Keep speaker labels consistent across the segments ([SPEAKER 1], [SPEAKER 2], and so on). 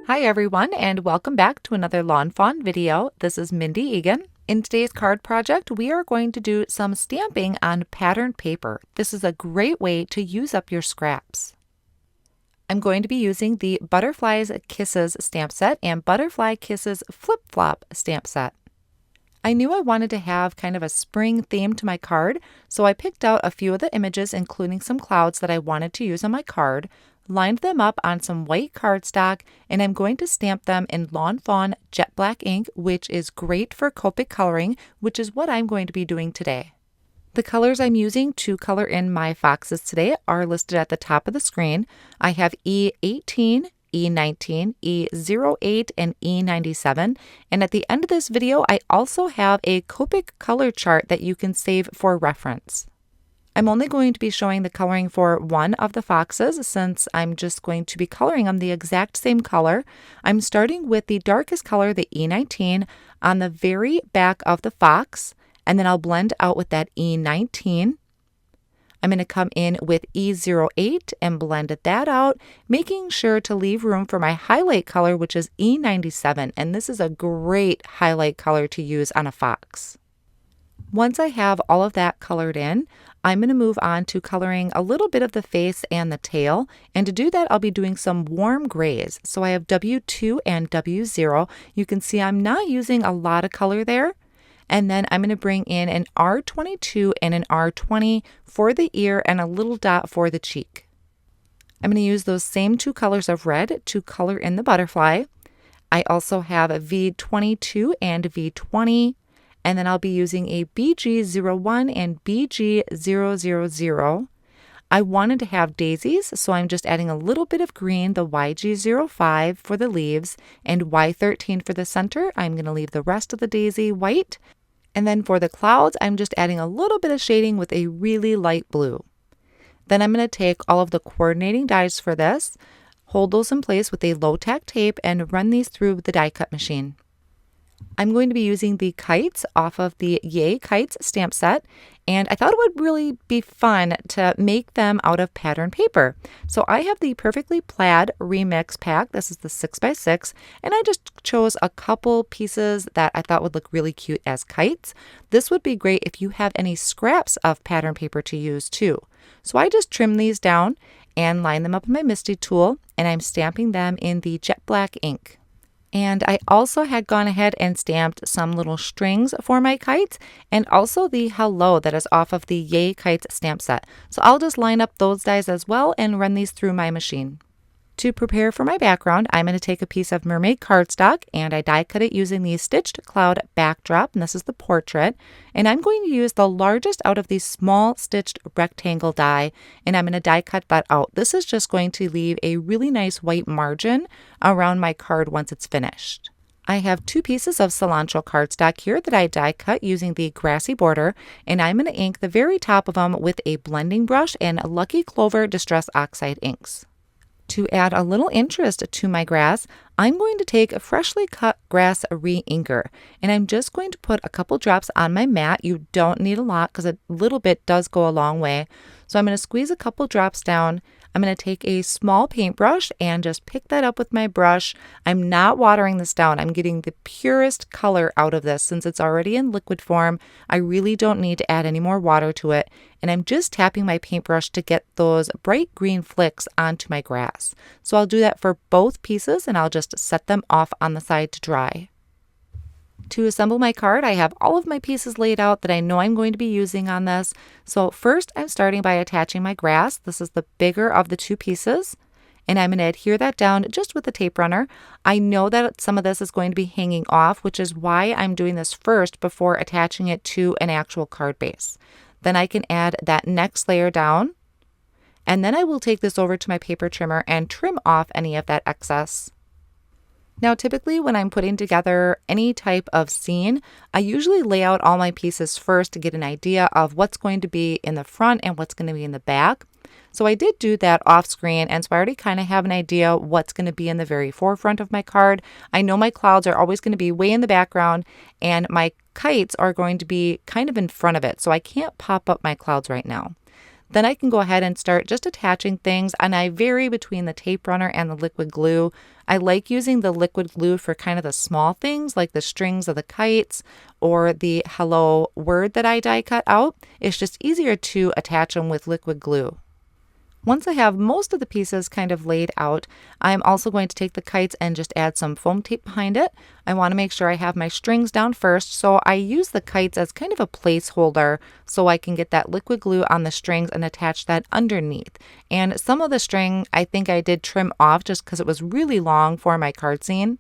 [SPEAKER 1] Hi everyone, and welcome back to another Lawn Fawn video. This is Mindy Egan. In today's card project, we are going to do some stamping on patterned paper. This is a great way to use up your scraps. I'm going to be using the Butterflies Kisses stamp set and Butterfly Kisses Flip Flop stamp set. I knew I wanted to have kind of a spring theme to my card, so I picked out a few of the images, including some clouds that I wanted to use on my card, lined them up on some white cardstock, and I'm going to stamp them in Lawn Fawn jet black ink, which is great for Copic coloring, which is what I'm going to be doing today. The colors I'm using to color in my foxes today are listed at the top of the screen. I have E18, E19, E08, and E97. And at the end of this video, I also have a Copic color chart that you can save for reference. I'm only going to be showing the coloring for one of the foxes since I'm just going to be coloring them the exact same color. I'm starting with the darkest color, the E19, on the very back of the fox, and then I'll blend out with that E19. I'm going to come in with E08 and blend that out, making sure to leave room for my highlight color, which is E97, and this is a great highlight color to use on a fox. Once I have all of that colored in, I'm going to move on to coloring a little bit of the face and the tail, and to do that I'll be doing some warm grays. So I have W2 and W0. You can see I'm not using a lot of color there. And then I'm going to bring in an R22 and an R20 for the ear and a little dot for the cheek. I'm going to use those same two colors of red to color in the butterfly. I also have a V22 and V20, and then I'll be using a BG01 and BG000. I wanted to have daisies, so I'm just adding a little bit of green, the YG05 for the leaves, and Y13 for the center. I'm going to leave the rest of the daisy white. And then for the clouds, I'm just adding a little bit of shading with a really light blue. Then I'm going to take all of the coordinating dies for this, hold those in place with a low-tack tape, and run these through the die cut machine. I'm going to be using the kites off of the Yay Kites stamp set, and I thought it would really be fun to make them out of patterned paper. So I have the Perfectly Plaid Remix pack. This is the 6x6, and I just chose a couple pieces that I thought would look really cute as kites. This would be great if you have any scraps of patterned paper to use too. So I just trimmed these down and lined them up with my Misty tool, and I'm stamping them in the jet black ink. And I also had gone ahead and stamped some little strings for my kites and also the hello that is off of the Yay Kites stamp set. So I'll just line up those dies as well and run these through my machine. To prepare for my background, I'm going to take a piece of mermaid cardstock and I die cut it using the stitched cloud backdrop, and this is the portrait. And I'm going to use the largest out of these small stitched rectangle die, and I'm going to die cut that out. This is just going to leave a really nice white margin around my card once it's finished. I have two pieces of Cilantro cardstock here that I die cut using the Grassy border, and I'm going to ink the very top of them with a blending brush and Lucky Clover Distress Oxide inks. To add a little interest to my grass, I'm going to take a freshly cut grass re-inker, and I'm just going to put a couple drops on my mat. You don't need a lot because a little bit does go a long way. So I'm going to squeeze a couple drops down. I'm going to take a small paintbrush and just pick that up with my brush. I'm not watering this down. I'm getting the purest color out of this since it's already in liquid form. I really don't need to add any more water to it. And I'm just tapping my paintbrush to get those bright green flicks onto my grass. So I'll do that for both pieces and I'll just set them off on the side to dry. To assemble my card, I have all of my pieces laid out that I know I'm going to be using on this. So first I'm starting by attaching my grass. This is the bigger of the two pieces, and I'm going to adhere that down just with a tape runner. I know that some of this is going to be hanging off, which is why I'm doing this first before attaching it to an actual card base. Then I can add that next layer down, and then I will take this over to my paper trimmer and trim off any of that excess. Now, typically when I'm putting together any type of scene, I usually lay out all my pieces first to get an idea of what's going to be in the front and what's going to be in the back. So I did do that off screen, and so I already kind of have an idea what's going to be in the very forefront of my card. I know my clouds are always going to be way in the background, and my kites are going to be kind of in front of it, so I can't pop up my clouds right now. then I can go ahead and start just attaching things, and I vary between the tape runner and the liquid glue. I like using the liquid glue for kind of the small things like the strings of the kites or the hello word that I die cut out. It's just easier to attach them with liquid glue. Once I have most of the pieces kind of laid out, I'm also going to take the kites and just add some foam tape behind it. I want to make sure I have my strings down first, so I use the kites as kind of a placeholder so I can get that liquid glue on the strings and attach that underneath. And some of the string I think I did trim off just because it was really long for my card scene.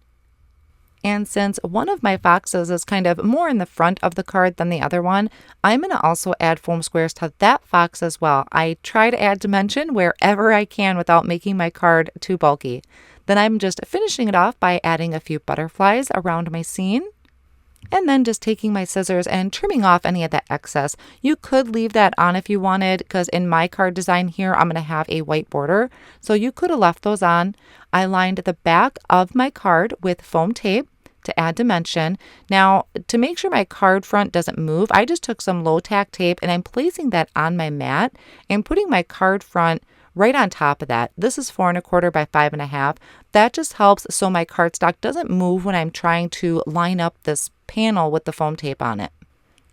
[SPEAKER 1] And since one of my foxes is kind of more in the front of the card than the other one, I'm going to also add foam squares to that fox as well. I try to add dimension wherever I can without making my card too bulky. Then I'm just finishing it off by adding a few butterflies around my scene. And then just taking my scissors and trimming off any of that excess. You could leave that on if you wanted, because in my card design here, I'm going to have a white border. So you could have left those on. I lined the back of my card with foam tape to add dimension. Now, to make sure my card front doesn't move, I just took some low tack tape and I'm placing that on my mat and putting my card front right on top of that. This is 4 1/4 by 5 1/2. That just helps so my cardstock doesn't move when I'm trying to line up this panel with the foam tape on it.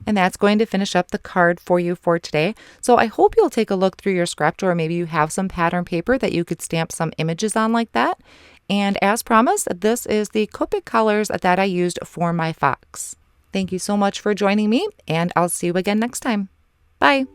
[SPEAKER 1] And that's going to finish up the card for you for today. So I hope you'll take a look through your scrap drawer. Maybe you have some pattern paper that you could stamp some images on like that. And as promised, this is the Copic colors that I used for my fox. Thank you so much for joining me, and I'll see you again next time. Bye.